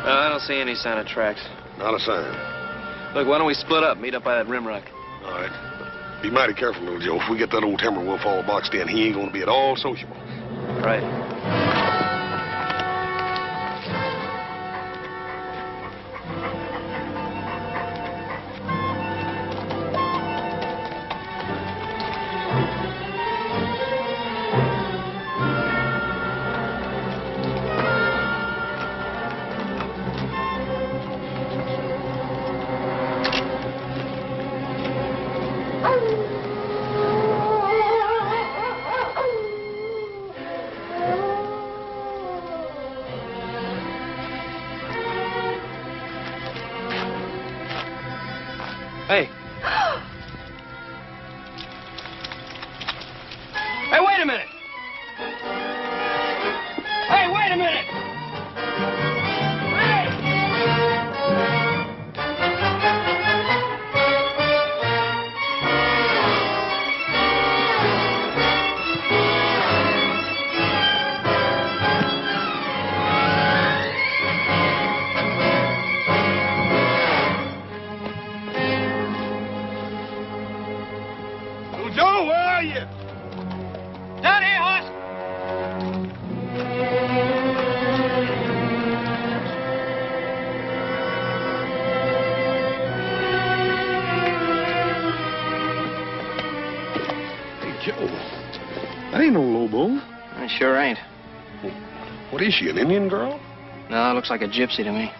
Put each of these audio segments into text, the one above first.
I don't see any sign of tracks. Not a sign. Look, why don't we split up? Meet up by that rim rock. All right. Be mighty careful, little Joe. If we get that old timber wolf all boxed in, he ain't gonna be at all sociable. Right. Hey. Hey, wait a minute! Hey, wait a minute! Joe, where are you? Down here, horse! Hey, Joe. That ain't no Lobo. I sure ain't. What is she, an Indian girl? No, it looks like a gypsy to me.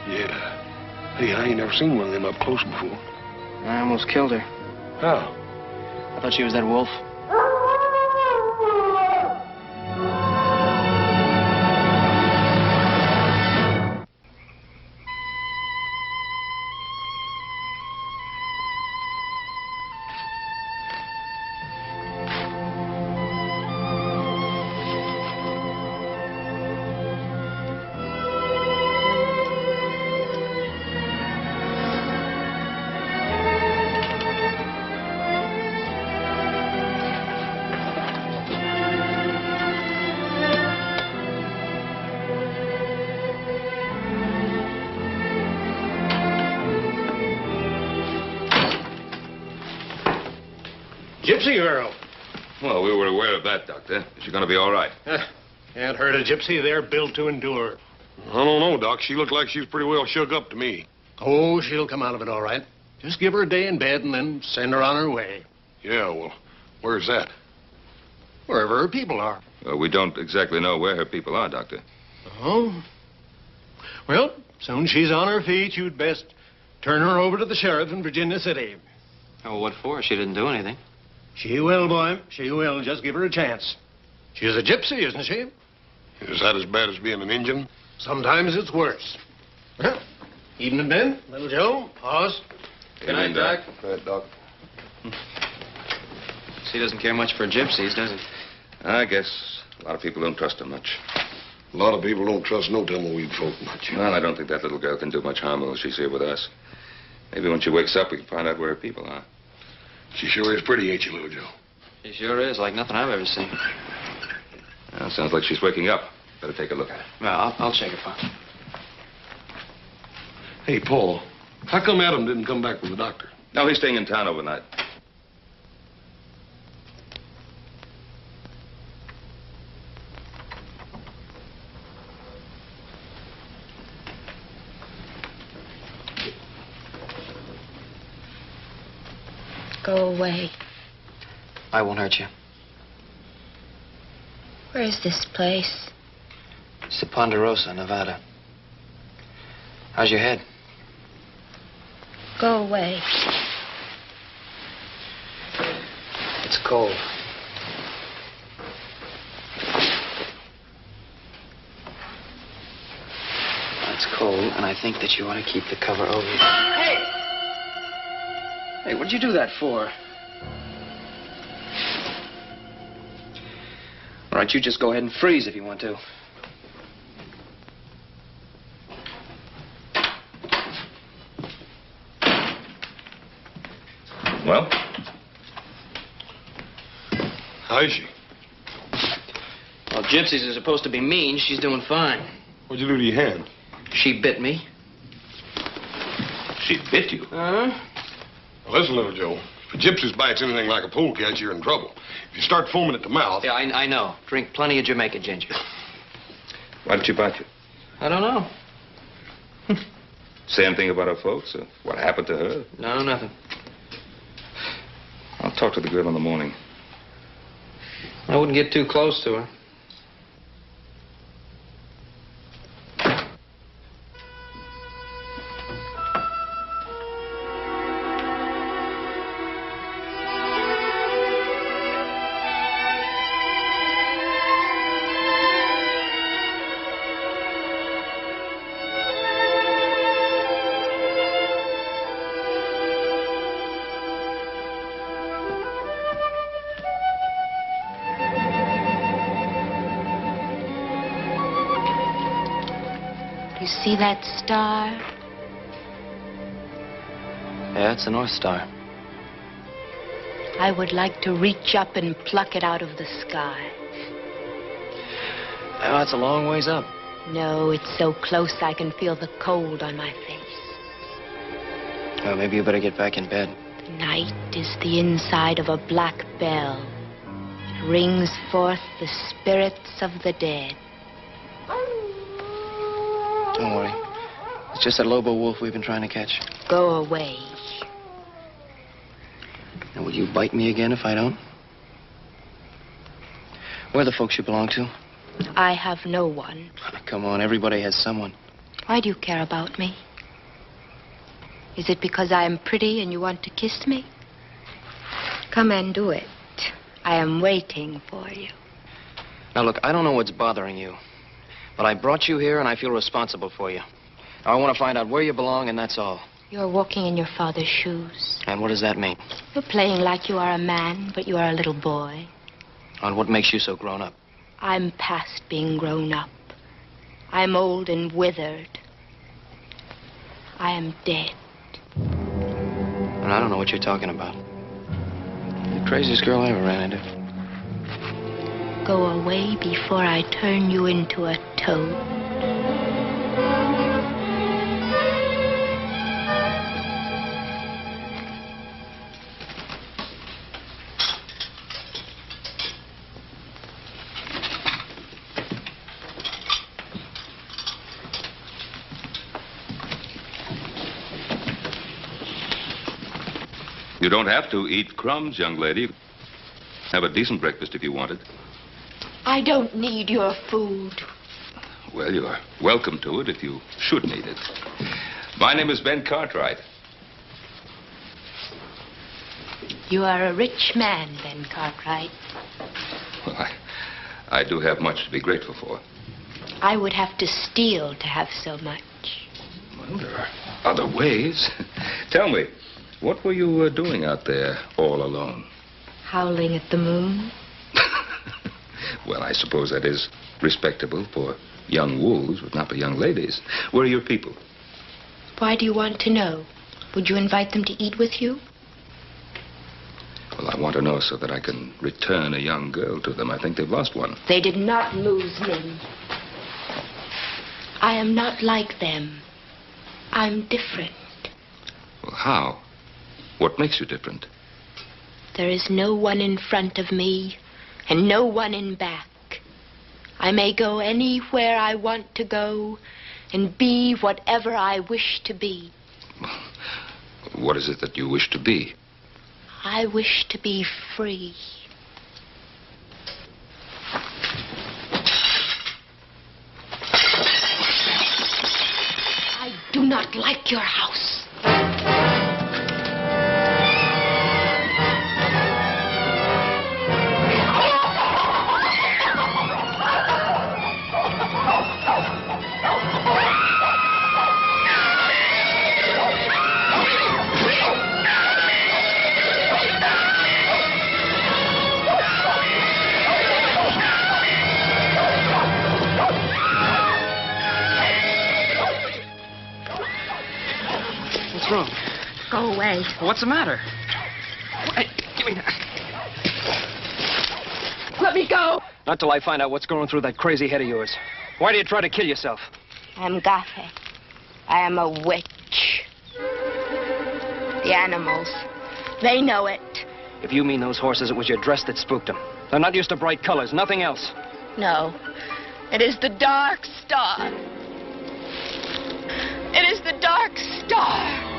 Yeah. Hey, I ain't never seen one of them up close before. I almost killed her. How? I thought she was that wolf. Gypsy girl. Well, we were aware of that, Doctor. Is she going to be all right? Can't hurt a gypsy. They're built to endure. I don't know, Doc. She looked like she was pretty well shook up to me. Oh, she'll come out of it all right. Just give her a day in bed and then send her on her way. Yeah, well, where's that? Wherever her people are. We don't exactly know where her people are, Doctor. Oh? Well, soon she's on her feet, you'd best turn her over to the sheriff in Virginia City. Oh, what for? She didn't do anything. She will, boy. She will. Just give her a chance. She's a gypsy, isn't she? Is that as bad as being an Indian? Sometimes it's worse. Well, evening, Ben. Little Joe. Pause. Good night, Doc. Good night, Doc. He doesn't care much for gypsies, does he? I guess a lot of people don't trust her much. A lot of people don't trust no tumbleweed folk much. Well, I don't think that little girl can do much harm while she's here with us. Maybe when she wakes up, we can find out where her people are. She sure is pretty, ain't she, little Joe? She sure is, like nothing I've ever seen. Well, sounds like she's waking up. Better take a look at her. Well, I'll check her, Pop. Hey, Paul, how come Adam didn't come back with the doctor? No, he's staying in town overnight. Go away. I won't hurt you. Where is this place? It's the Ponderosa, Nevada. How's your head? Go away. It's cold. It's cold, and I think that you want to keep the cover over you. Hey! Hey, what'd you do that for? All right, you just go ahead and freeze if you want to. Well? How is she? Well, gypsies are supposed to be mean. She's doing fine. What'd you do to your hand? She bit me. She bit you? Uh-huh. Well, listen, little Joe. If a gypsy's bite's anything like a polecat, you're in trouble. If you start foaming at the mouth... Yeah, I know. Drink plenty of Jamaica ginger. Why did she bite you? I don't know. Say anything about her folks? Or what happened to her? No, nothing. I'll talk to the girl in the morning. I wouldn't get too close to her. You see that star? Yeah, it's the North Star. I would like to reach up and pluck it out of the sky. Oh, that's a long ways up. No, it's so close I can feel the cold on my face. Well, maybe you better get back in bed. The night is the inside of a black bell. It rings forth the spirits of the dead. Don't worry. It's just that Lobo wolf we've been trying to catch. Go away. And will you bite me again if I don't? Where are the folks you belong to? I have no one. Come on, everybody has someone. Why do you care about me? Is it because I am pretty and you want to kiss me? Come and do it. I am waiting for you. Now, look, I don't know what's bothering you, but I brought you here and I feel responsible for you. Now, I want to find out where you belong, and that's all. You're walking in your father's shoes. And what does that mean? You're playing like you are a man, but you are a little boy. On what makes you so grown up? I'm past being grown up. I'm old and withered. I am dead. And I don't know what you're talking about. You're the craziest girl I ever ran into. Go away before I turn you into a toad. You don't have to eat crumbs, young lady. Have a decent breakfast if you want it. I don't need your food. Well, you are welcome to it if you should need it. My name is Ben Cartwright. You are a rich man, Ben Cartwright. Well, I do have much to be grateful for. I would have to steal to have so much. Well, there are other ways. Tell me, what were you doing out there all alone? Howling at the moon. Well, I suppose that is respectable for young wolves, but not for young ladies. Where are your people? Why do you want to know? Would you invite them to eat with you? Well, I want to know so that I can return a young girl to them. I think they've lost one. They did not lose me. I am not like them. I'm different. Well, how? What makes you different? There is no one in front of me and no one in back. I may go anywhere I want to go and be whatever I wish to be. What is it that you wish to be? I wish to be free. I do not like your house. What's wrong? Go away. What's the matter? Hey, give me that. Let me go. Not till I find out what's going through that crazy head of yours. Why do you try to kill yourself? I'm Gothic. I am a witch. The animals, they know it. If you mean those horses, it was your dress that spooked them. They're not used to bright colors, nothing else. No, it is the dark star. It is the dark star.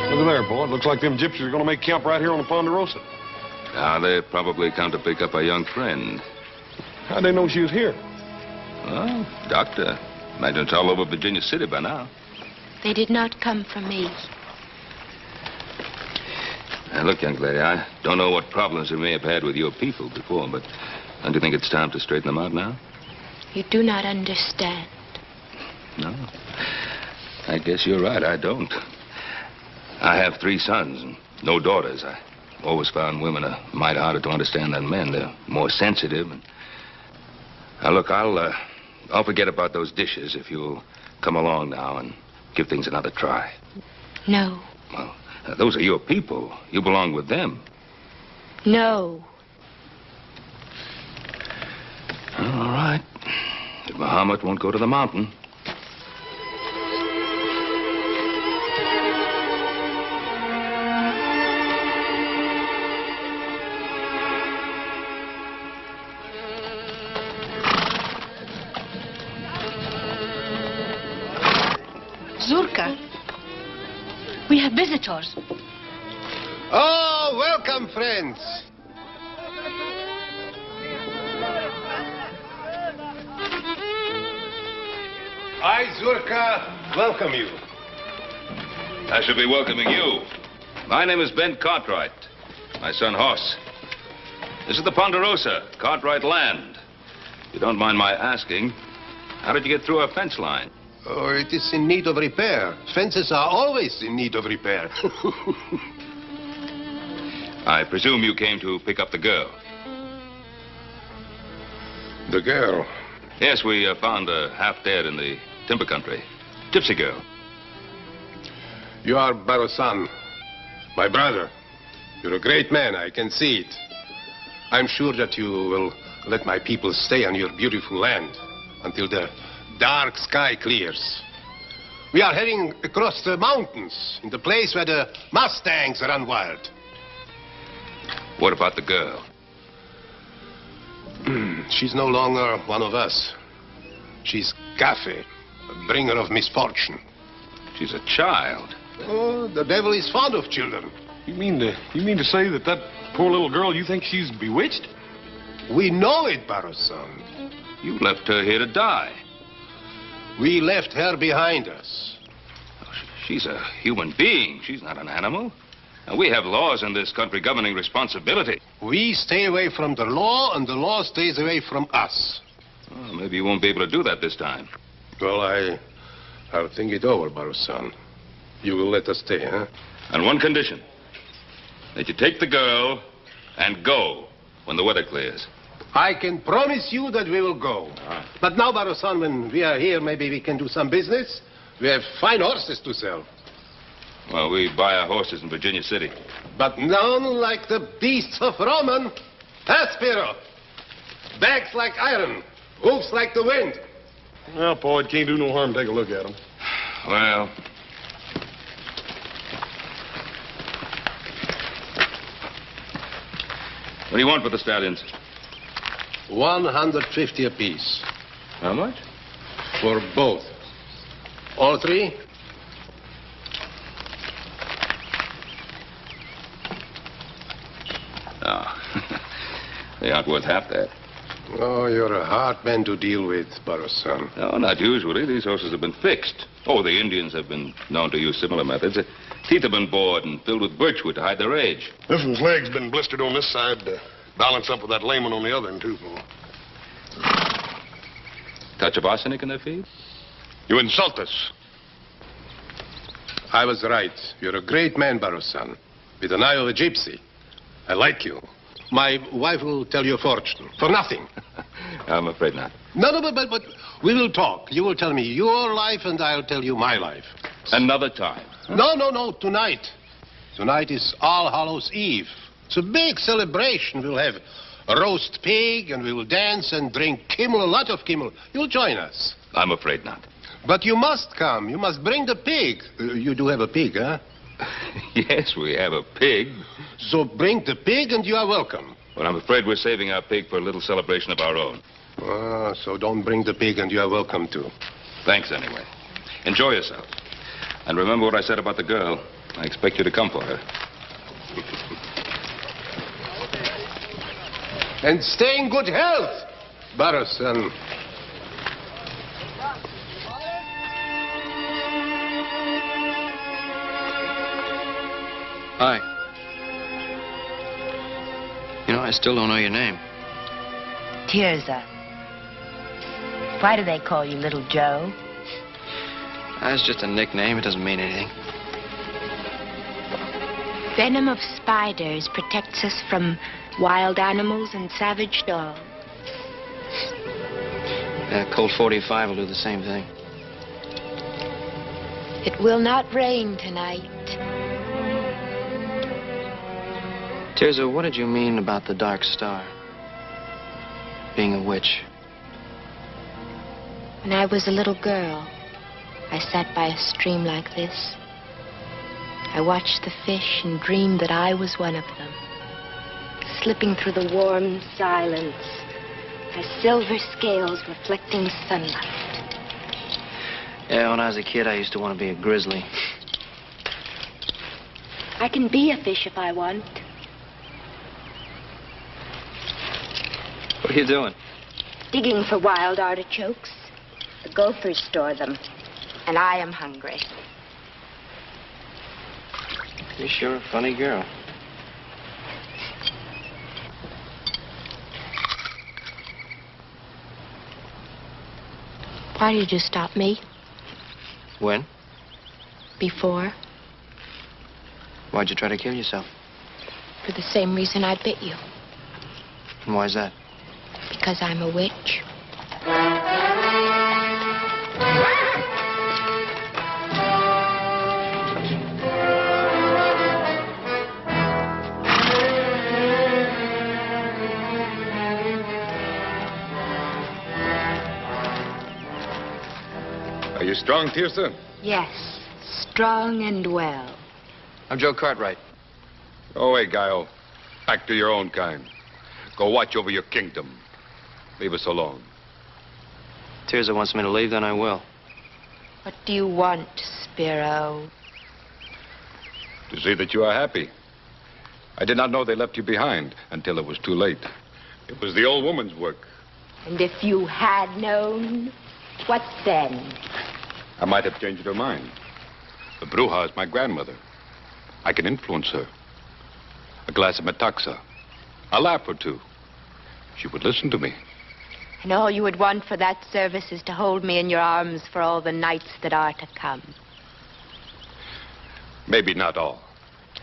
Look at there, boy. It looks like them gypsies are going to make camp right here on the Ponderosa. Now, they probably come to pick up a young friend. How'd they know she was here? Well, doctor. Imagine it's all over Virginia City by now. They did not come for me. Now, look, young lady, I don't know what problems you may have had with your people before, but don't you think it's time to straighten them out now? You do not understand. No. I guess you're right, I don't. I have 3 sons and no daughters. I always found women a mite harder to understand than men. They're more sensitive. And... Now, look, I'll forget about those dishes if you'll come along now and give things another try. No. Well, those are your people. You belong with them. No. Well, all right. If Muhammad won't go to the mountain. Zurka, we have visitors. Oh, welcome, friends. I, Zurka, welcome you. I should be welcoming you. My name is Ben Cartwright. My son, Hoss. This is the Ponderosa, Cartwright land. If you don't mind my asking, how did you get through our fence line? Oh, it is in need of repair. Fences are always in need of repair. I presume you came to pick up the girl. The girl. Yes, we found her half dead in the timber country. Gypsy girl. You are Barosan, my brother. You're a great man, I can see it. I'm sure that you will let my people stay on your beautiful land until the dark sky clears. We are heading across the mountains, in the place where the Mustangs run wild. What about the girl? She's no longer one of us. She's Cafe, a bringer of misfortune. She's a child. Oh, the devil is fond of children. You mean to say that poor little girl, you think she's bewitched? We know it, Barosan. You left her here to die. We left her behind us. She's a human being. She's not an animal. And we have laws in this country governing responsibility. We stay away from the law, and the law stays away from us. Well, maybe you won't be able to do that this time. Well, I'll think it over, Barosan. You will let us stay, huh? On one condition. That you take the girl and go when the weather clears. I can promise you that we will go. But now, Barosan, when we are here, maybe we can do some business. We have fine horses to sell. Well, we buy our horses in Virginia City. But none like the beasts of Roman. Huh, Spiro? Backs like iron, hoofs like the wind. Well, Paul, it can't do no harm to take a look at them. Well... What do you want for the stallions? 150 apiece. How much? For both. All 3? Oh, they aren't worth half that. Oh, you're a hard man to deal with, Barosan. No, not usually. These horses have been fixed. Oh, the Indians have been known to use similar methods. Their teeth have been bored and filled with birchwood to hide their age. This one's leg's been blistered on this side to balance up with that lame one on the other one, too, Paul. Touch of arsenic in their feet? You insult us. I was right. You're a great man, Barosan. With an eye of a gypsy. I like you. My wife will tell you a fortune. For nothing. I'm afraid not. No, but we will talk. You will tell me your life, and I'll tell you my life. Another time. No, tonight. Tonight is All Hallows Eve. It's a big celebration. We'll have a roast pig, and we will dance and drink Kimmel, a lot of Kimmel. You'll join us. I'm afraid not. But you must come. You must bring the pig. You do have a pig, huh? Yes, we have a pig. So bring the pig, and you are welcome. But I'm afraid we're saving our pig for a little celebration of our own. So don't bring the pig, and you are welcome too. Thanks, anyway. Enjoy yourself. And remember what I said about the girl. I expect you to come for her. And stay in good health, Barrow-son. Hi. You know, I still don't know your name. Tirza. Why do they call you Little Joe? That's just a nickname. It doesn't mean anything. Venom of spiders protects us from wild animals and savage dogs. Colt 45 will do the same thing. It will not rain tonight. Tirza, what did you mean about the Dark Star? Being a witch? When I was a little girl, I sat by a stream like this. I watched the fish and dreamed that I was one of them, slipping through the warm silence, her silver scales reflecting sunlight. Yeah, when I was a kid, I used to want to be a grizzly. I can be a fish if I want. What are you doing? Digging for wild artichokes. The gophers store them, and I am hungry. You're sure a funny girl. Why did you stop me? When? Before? Why'd you try to kill yourself? For the same reason I bit you. And why's that? Because I'm a witch. Are you strong, Tirza? Yes, strong and well. I'm Joe Cartwright. Go away, Guile. Back to your own kind. Go watch over your kingdom. Leave us alone. Tirza wants me to leave, then I will. What do you want, Spiro? To see that you are happy. I did not know they left you behind until it was too late. It was the old woman's work. And if you had known, what then? I might have changed her mind. The Bruja is my grandmother. I can influence her. A glass of metaxa. A laugh or two. She would listen to me. And all you would want for that service is to hold me in your arms for all the nights that are to come. Maybe not all.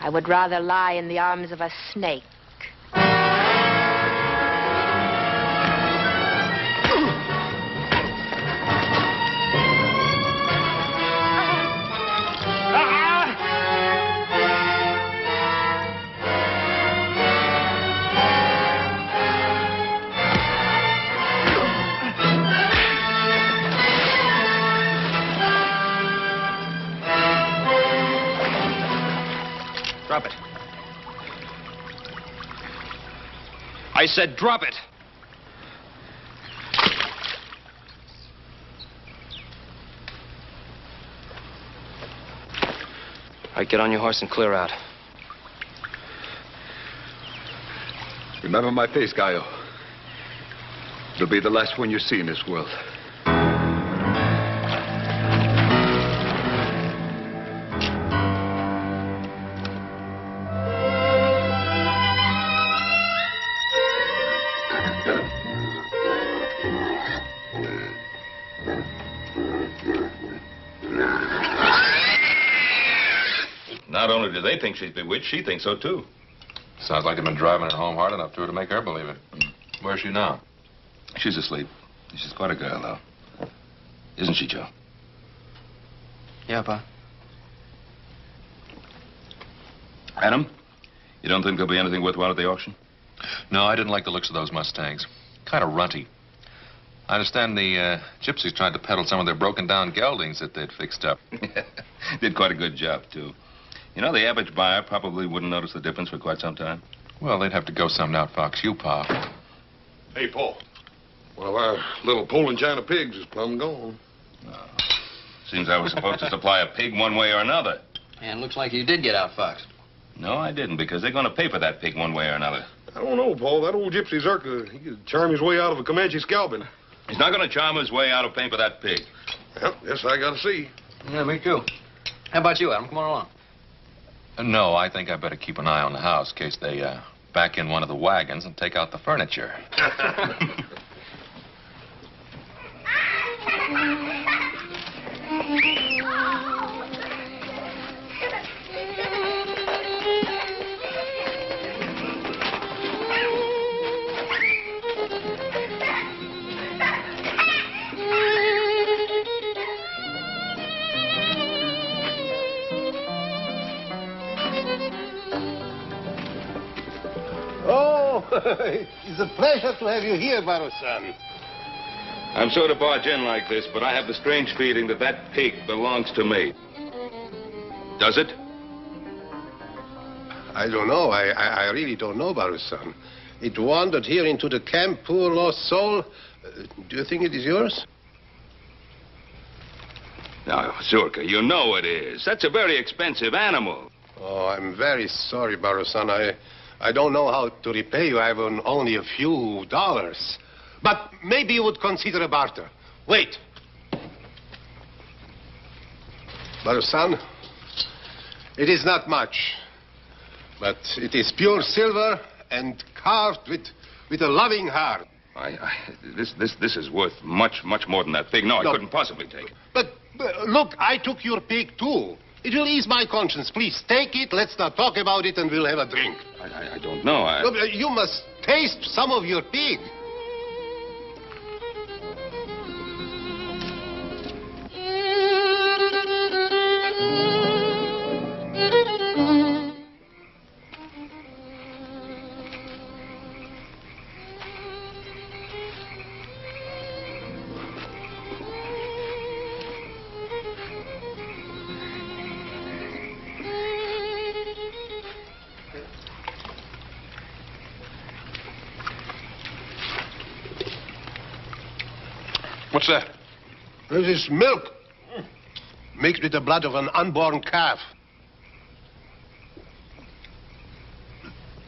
I would rather lie in the arms of a snake. Drop it. I said drop it. All right, get on your horse and clear out. Remember my face, Gallo. It'll be the last one you see in this world. Not only do they think she's bewitched, she thinks so, too. Sounds like they've been driving her home hard enough to her to make her believe it. Where's she now? She's asleep. She's quite a girl, though. Isn't she, Joe? Yeah, Pa. Adam, you don't think there'll be anything worthwhile at the auction? No, I didn't like the looks of those Mustangs. Kind of runty. I understand the gypsies tried to peddle some of their broken-down geldings that they'd fixed up. Did quite a good job, too. You know, the average buyer probably wouldn't notice the difference for quite some time. Well, they'd have to go something out, Fox. You, Pa. Hey, Paul. One of our little Poland China pigs is plumb gone. Seems I was supposed to supply a pig one way or another. And looks like you did get out, Fox. No, I didn't, because they're going to pay for that pig one way or another. I don't know, Paul. That old gypsy Zerka, he could charm his way out of a Comanche scalping. He's not going to charm his way out of paying for that pig. Well, yes, I gotta see. Yeah, me too. How about you, Adam? Come on along. No, I think I better keep an eye on the house in case they back in one of the wagons and take out the furniture. It's a pleasure to have you here, Baro-san. I'm sorry to barge in like this, but I have the strange feeling that that pig belongs to me. Does it? I don't know. I really don't know, Baro-san. It wandered here into the camp, poor lost soul. Do you think it is yours? Now, Zurka, you know it is. That's a very expensive animal. Oh, I'm very sorry, Baro-san. I don't know how to repay you. I have only a few dollars. But maybe you would consider a barter. Wait. Baro-san, it is not much. But it is pure silver and carved with a loving heart. This is worth much more than that pig. No, I couldn't possibly take it. But look, I took your pig, too. It will ease my conscience. Please, take it. Let's not talk about it, and we'll have a drink. I don't know. No, but you must taste some of your pig. What's that? This is milk mixed with the blood of an unborn calf.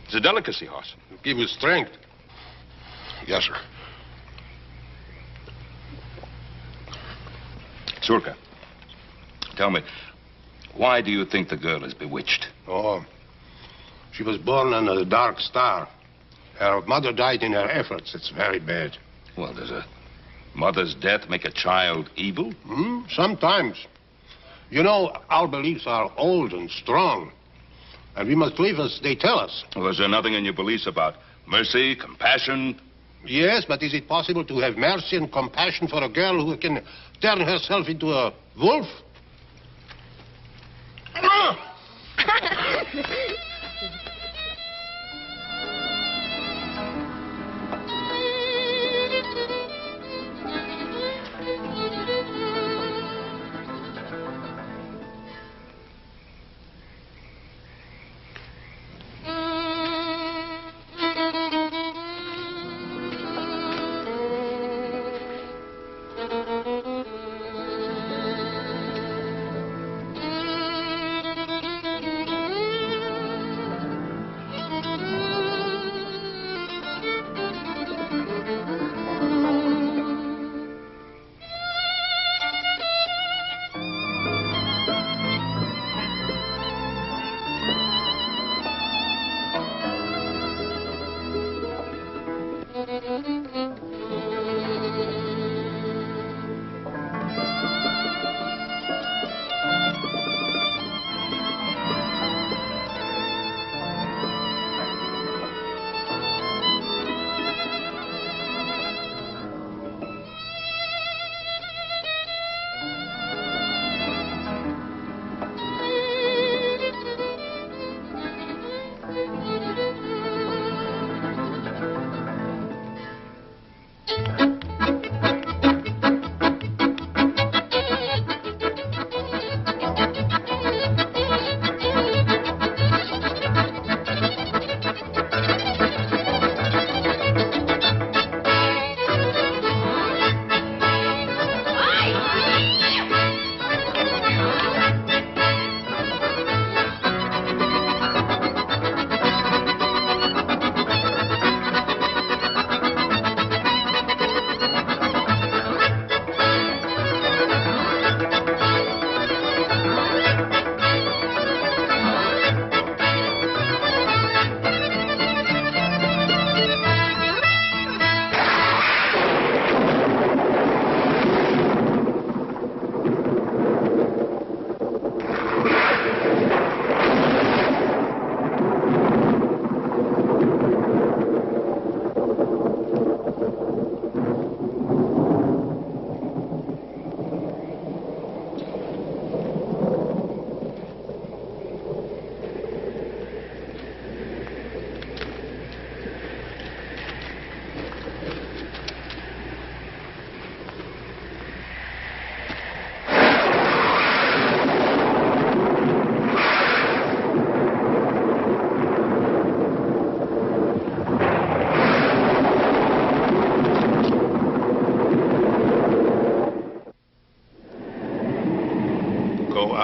It's a delicacy, horse. It'll give you strength. Yes, sir. Zurka, tell me, why do you think the girl is bewitched? Oh, she was born on a dark star. Her mother died in her efforts. It's very bad. Well, does a mother's death make a child evil? Sometimes. You know, our beliefs are old and strong. And we must live as they tell us. Well, is there nothing in your beliefs about mercy, compassion? Yes, but is it possible to have mercy and compassion for a girl who can turn herself into a wolf?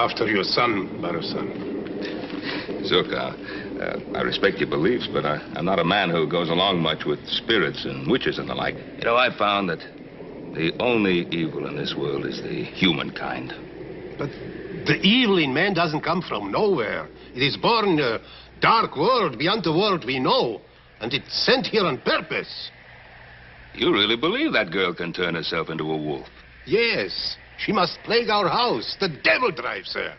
After your son, Barusan. Zurka, I respect your beliefs, but I'm not a man who goes along much with spirits and witches and the like. You know, I've found that the only evil in this world is the humankind. But the evil in man doesn't come from nowhere. It is born in a dark world beyond the world we know. And it's sent here on purpose. You really believe that girl can turn herself into a wolf? Yes. She must plague our house. The devil drives her.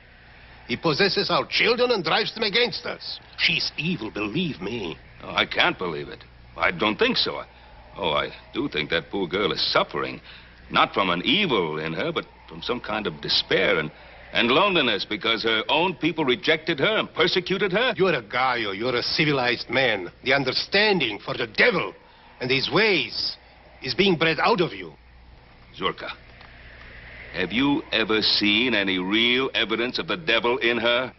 He possesses our children and drives them against us. She's evil, believe me. Oh, I can't believe it. I don't think so. I do think that poor girl is suffering. Not from an evil in her, but from some kind of despair and loneliness because her own people rejected her and persecuted her. You're a Gaio. You're a civilized man. The understanding for the devil and his ways is being bred out of you. Zurka, have you ever seen any real evidence of the devil in her?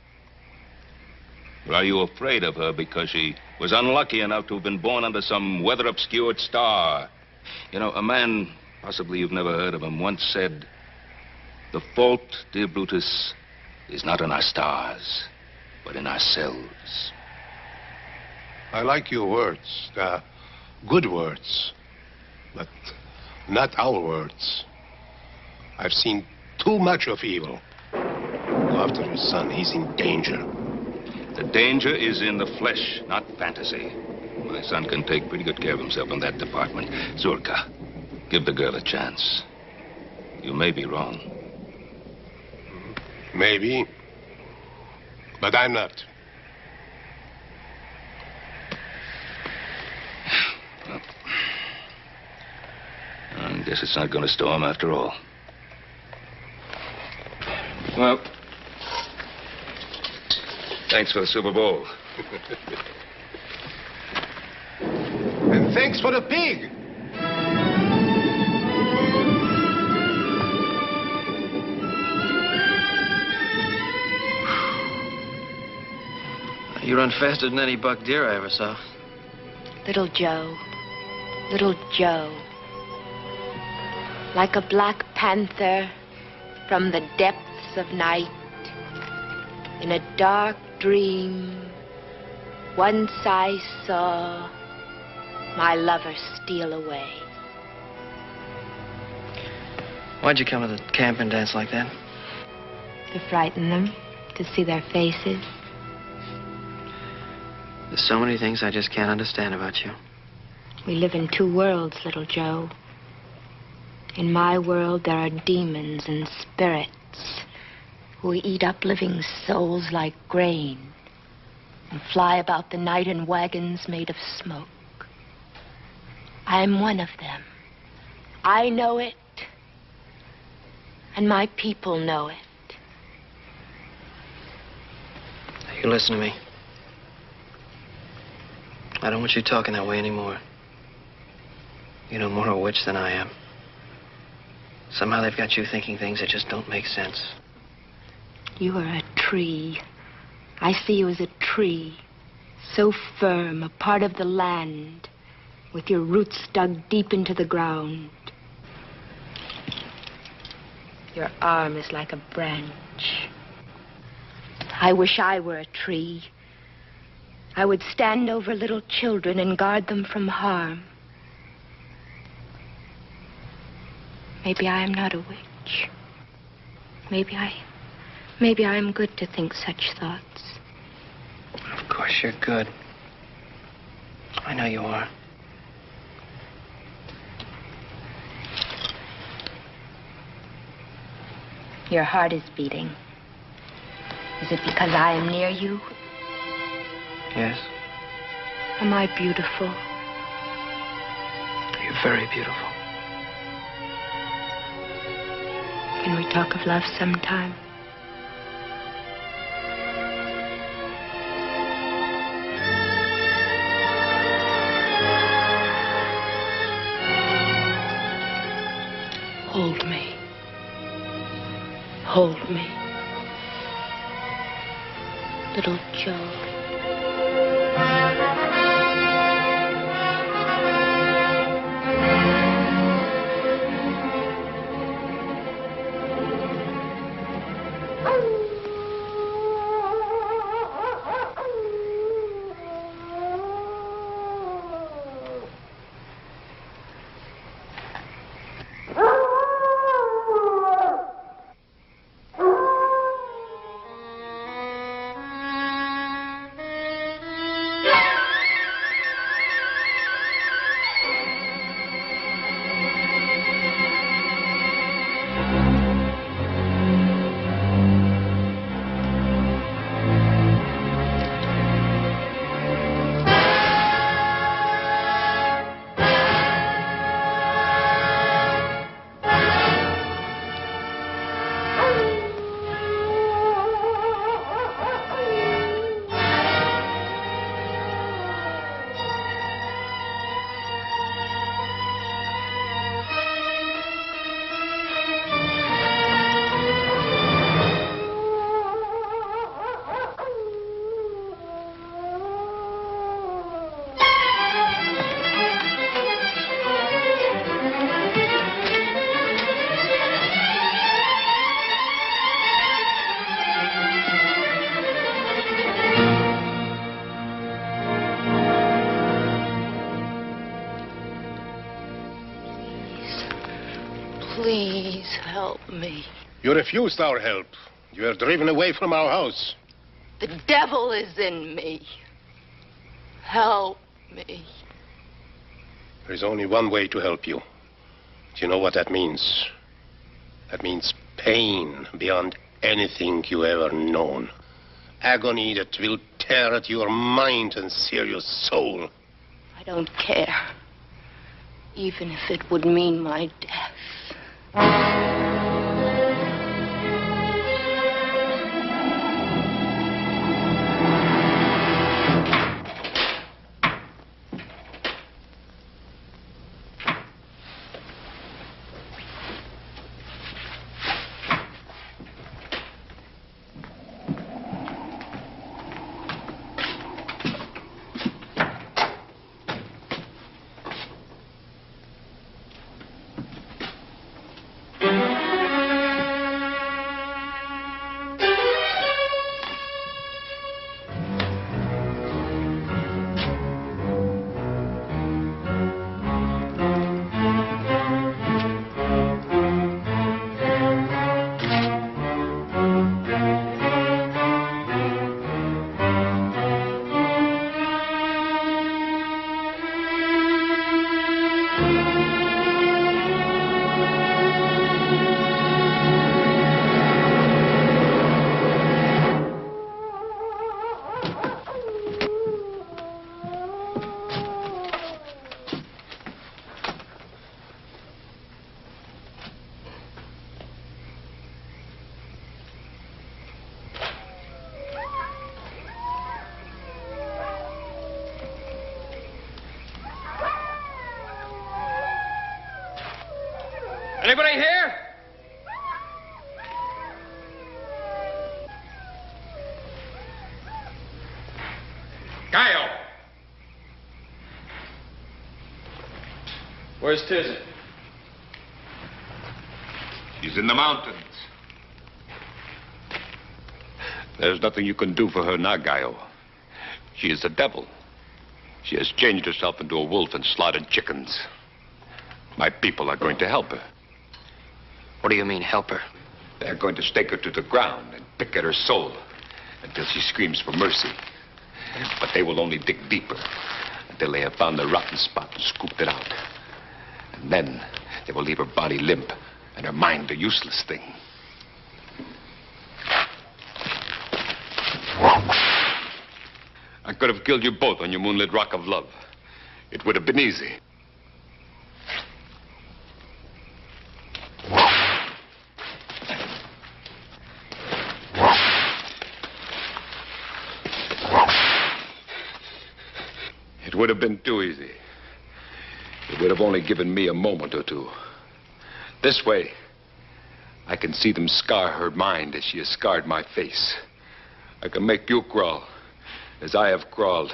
Or are you afraid of her because she was unlucky enough to have been born under some weather-obscured star? You know, a man, possibly you've never heard of him, once said, "The fault, dear Brutus, is not in our stars, but in ourselves." I like your words. Good words. But not our words. I've seen too much of evil. Go after your son. He's in danger. The danger is in the flesh, not fantasy. My son can take pretty good care of himself in that department. Zurka, give the girl a chance. You may be wrong. Maybe. But I'm not. Well, I guess it's not going to storm after all. Well, thanks for the Super Bowl. And thanks for the pig. You run faster than any buck deer I ever saw. Little Joe. Little Joe. Like a black panther from the depths of night. In a dark dream, once I saw my lover steal away. Why'd you come to the camp and dance like that? To frighten them, to see their faces. There's so many things I just can't understand about you. We live in two worlds, little Joe. In my world, there are demons and spirits who eat up living souls like grain and fly about the night in wagons made of smoke. I'm one of them. I know it, and my people know it. You listen to me. I don't want you talking that way anymore. You know more of a witch than I am. Somehow they've got you thinking things that just don't make sense. You are a tree. I see you as a tree, so firm, a part of the land, with your roots dug deep into the ground. Your arm is like a branch. I wish I were a tree. I would stand over little children and guard them from harm. Maybe I am not a witch. Maybe I am good to think such thoughts. Of course you're good. I know you are. Your heart is beating. Is it because I am near you? Yes. Am I beautiful? You're very beautiful. Can we talk of love sometime? Hold me. Hold me. Little Joe. Please help me. You refused our help. You were driven away from our house. The devil is in me. Help me. There is only one way to help you. Do you know what that means? That means pain beyond anything you ever known. Agony that will tear at your mind and sear your soul. I don't care. Even if it would mean my death. Anybody here? Kyle! Where's Tizzin? She's in the mountains. There's nothing you can do for her now, Gaio. She is a devil. She has changed herself into a wolf and slaughtered chickens. My people are going to help her. What do you mean, help her? They're going to stake her to the ground and pick at her soul until she screams for mercy. But they will only dig deeper until they have found the rotten spot and scooped it out. And then they will leave her body limp and her mind a useless thing. I could have killed you both on your moonlit rock of love. It would have been easy. It would have been too easy. It would have only given me a moment or two. This way, I can see them scar her mind as she has scarred my face. I can make you crawl as I have crawled.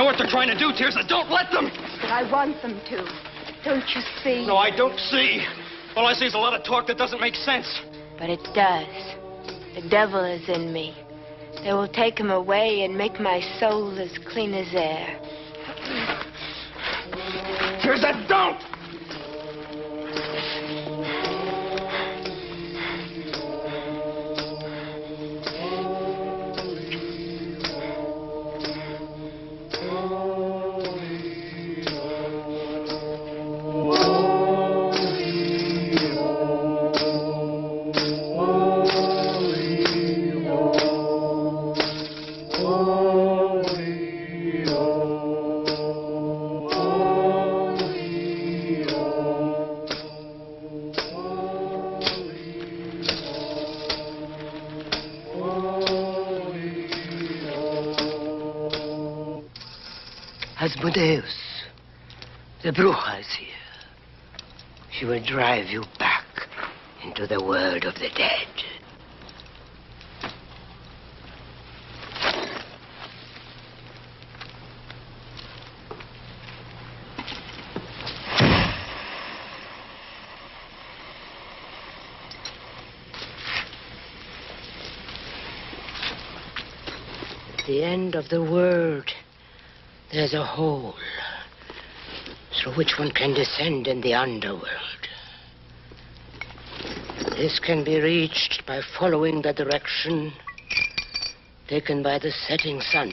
know what they're trying to do, Tirza. Don't let them. But I want them to. Don't you see? No, I don't see. All I see is a lot of talk that doesn't make sense. But it does. The devil is in me. They will take him away and make my soul as clean as air. Tirza, don't! Asmodeus, the Bruja is here. She will drive you back into the world of the dead. At the end of the world, there's a hole through which one can descend in the underworld. This can be reached by following the direction taken by the setting sun.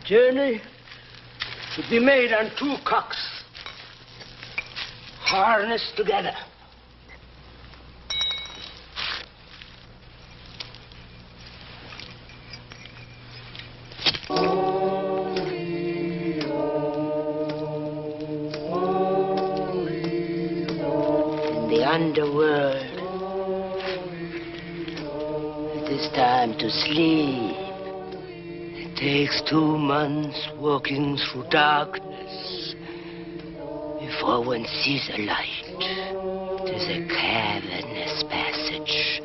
Journey should be made on 2 cocks, harnessed together. Underworld. It is time to sleep. It takes 2 months walking through darkness before one sees a light. It is a cavernous passage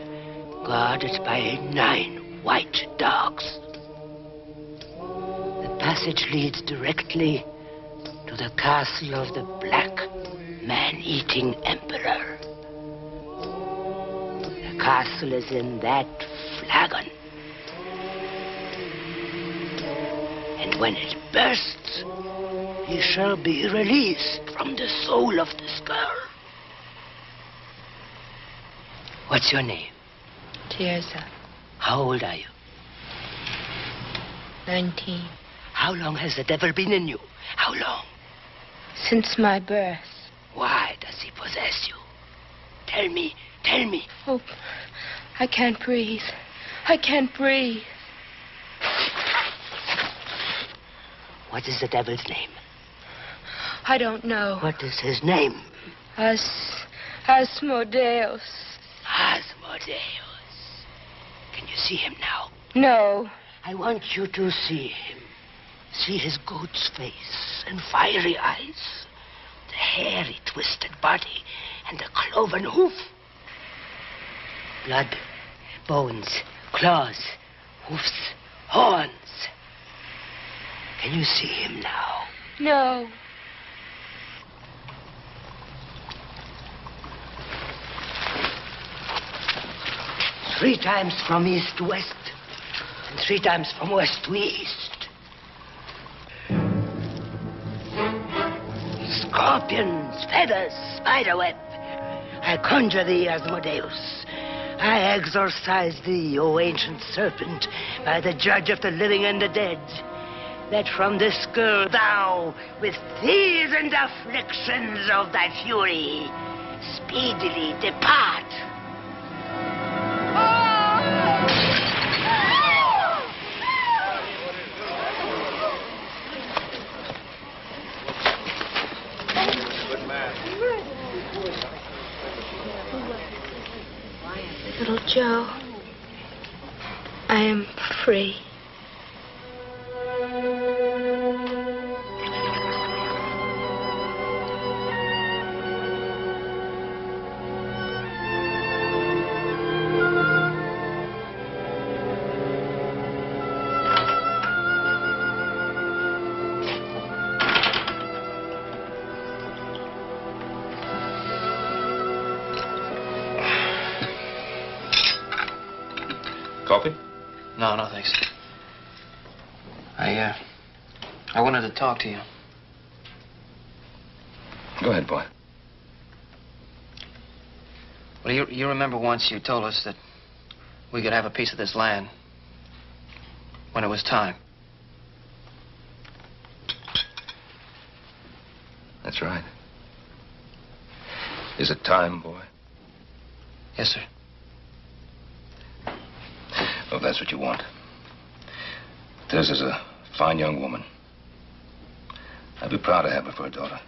guarded by 9 white dogs. The passage leads directly to the castle of the Black Man-Eating Emperor. The castle is in that flagon. And when it bursts, he shall be released from the soul of this girl. What's your name? Tirza, How old are you? 19. How long has the devil been in you? How long? Since my birth. Why does he possess you? Tell me, tell me. Oh, I can't breathe. I can't breathe. What is the devil's name? I don't know. What is his name? Asmodeus. Asmodeus. Can you see him now? No. I want you to see him. See his goat's face and fiery eyes, the hairy, twisted body, and the cloven hoof. Blood, bones, claws, hoofs, horns. Can you see him now? No. Three times from east to west, and 3 times from west to east. Scorpions, feathers, spiderweb. I conjure thee, Asmodeus. I exorcise thee, O ancient serpent, by the judge of the living and the dead, that from this girl thou, with fears and afflictions of thy fury, speedily depart. Little Joe, I am free. Coffee? No, no, thanks. I wanted to talk to you. Go ahead, boy. Well, you remember once you told us that we could have a piece of this land when it was time. That's right. Is it time, boy? Yes, sir. Well, if that's what you want. This is a fine young woman. I'd be proud to have her for a daughter.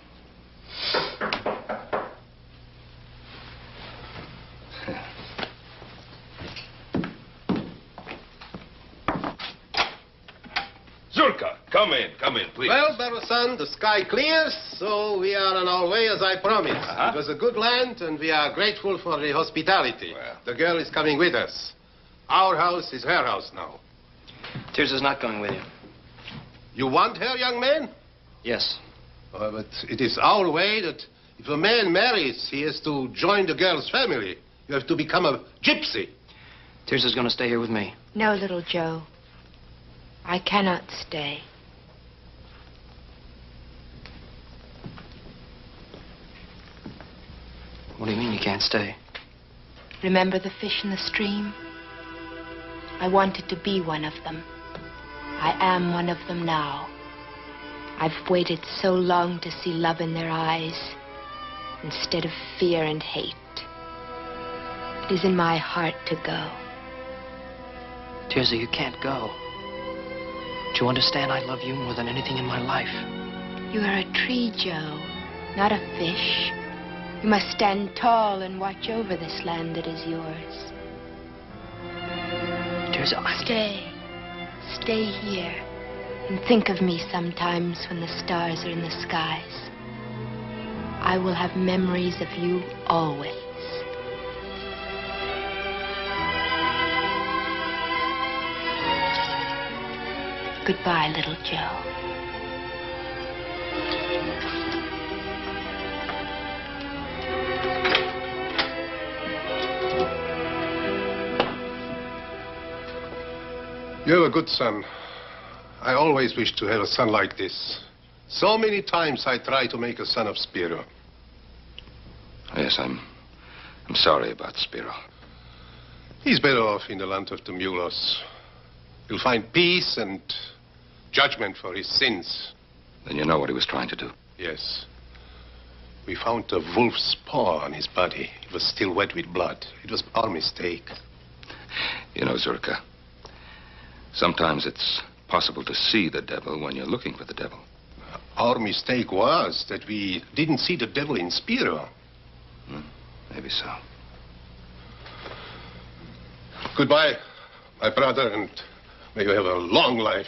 Zurka, come in, please. Well, Barusan, the sky clears, so we are on our way as I promised. It was a good land, and we are grateful for the hospitality. Well. The girl is coming with us. Our house is her house now. Tirza's not going with you. You want her, young man? Yes. But it is our way that if a man marries, he has to join the girl's family. You have to become a gypsy. Tirza's going to stay here with me. No, little Joe. I cannot stay. What do you mean you can't stay? Remember the fish in the stream? I wanted to be one of them. I am one of them now. I've waited so long to see love in their eyes instead of fear and hate. It is in my heart to go. Tirza, you can't go. Do you understand? I love you more than anything in my life. You are a tree, Joe, not a fish. You must stand tall and watch over this land that is yours. Tirza, Stay here and think of me sometimes when the stars are in the skies. I will have memories of you always. Goodbye, little Joe. You're a good son. I always wished to have a son like this. So many times I tried to make a son of Spiro. Yes, I'm sorry about Spiro. He's better off in the land of the Mulos. He'll find peace and judgment for his sins. Then you know what he was trying to do. Yes. We found a wolf's paw on his body. It was still wet with blood. It was our mistake. You know, Zurka, sometimes it's possible to see the devil when you're looking for the devil. Our mistake was that we didn't see the devil in Spiro. Maybe so. Goodbye, my brother, and may you have a long life.